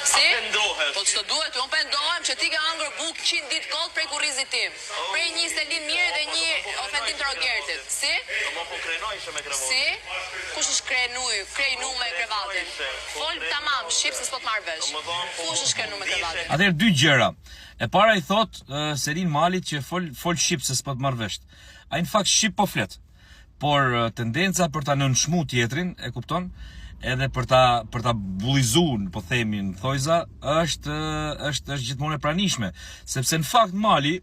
Si? Pendohesh. Po ç'të duhet, unë pendohem që ti ke hangër bukë 100 ditë kot prej kurrizit tim. Prej një selin mirë dhe një ofendim të Rogertit. Si? Po krenoj ishe me krevatin. Si? Kush është krenu me krevatin? Fol tamam, shqip se s'po të marrë vesh. Kush është krenu me krevatin? Atëherë dy gjëra. E para i thot Selin Malit që fol shqip se s'po të marrë vesh. Ai në fakt shqip po flet. Por tendenca për ta nënshmu tjetrin, e kupton? Edhe për ta bullizuar, po themi në thojza, është gjithmonë e pranishme, sepse në fakt Mali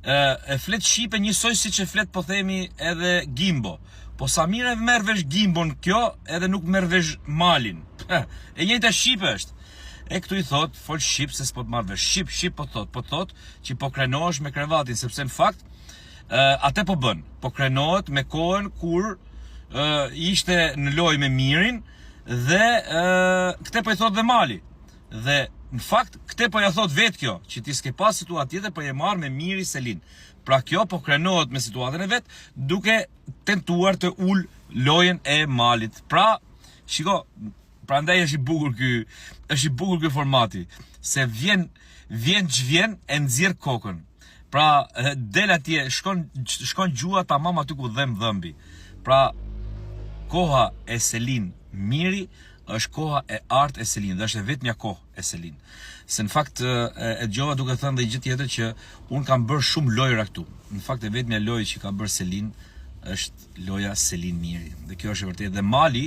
e flet shqipe njësoj siç e flet, po themi, edhe Gimbo. Po sa mire merr vesh Gimbon kjo, edhe nuk merr vesh Malin. E njëjta shqipe është. E këtu i thot, fol shqip se s'po të marrë vesh. Shqip po thot që po krenohesh me krevatin, sepse në fakt atë po bën. Po krenohet me kohën kur ishte në lojë me Mirin. Dhe këte po i thot dhe Mali. Dhe në fakt këte po ja thot vetë kjo, që ti s'ke pas situatë tjetër, po je marrë me Miri Selin. Pra kjo po krenohet me situatën e vetë, duke tentuar të ul lojën e Malit. Pra, shiko, prandaj është i bukur ky formati, se vjen ç'vjen e nxjerr kokën. Pra, del atje, shkon gjua tamam aty ku dhem dhëmbi. Pra, koha e Selin Miri është koha e artë e Selin, dhe është e vetmja kohë e Selin. Se në fakt e gjova duke thënë dhe gjë tjetër që unë kam bërë shumë lojra këtu. Në fakt e vetmja lojë që ka bërë Selin është loja Selin Miri. Dhe kjo është e vërtetë. Dhe Mali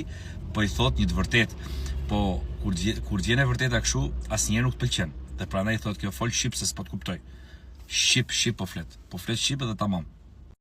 po i thot një të vërtetë, po kur vjen e vërteta kështu, asnjëherë nuk të pëlqen. Dhe prandaj thot kjo fol shqip se s'po të kuptoj. Shqip po flet. Po flet shqip edhe tamam.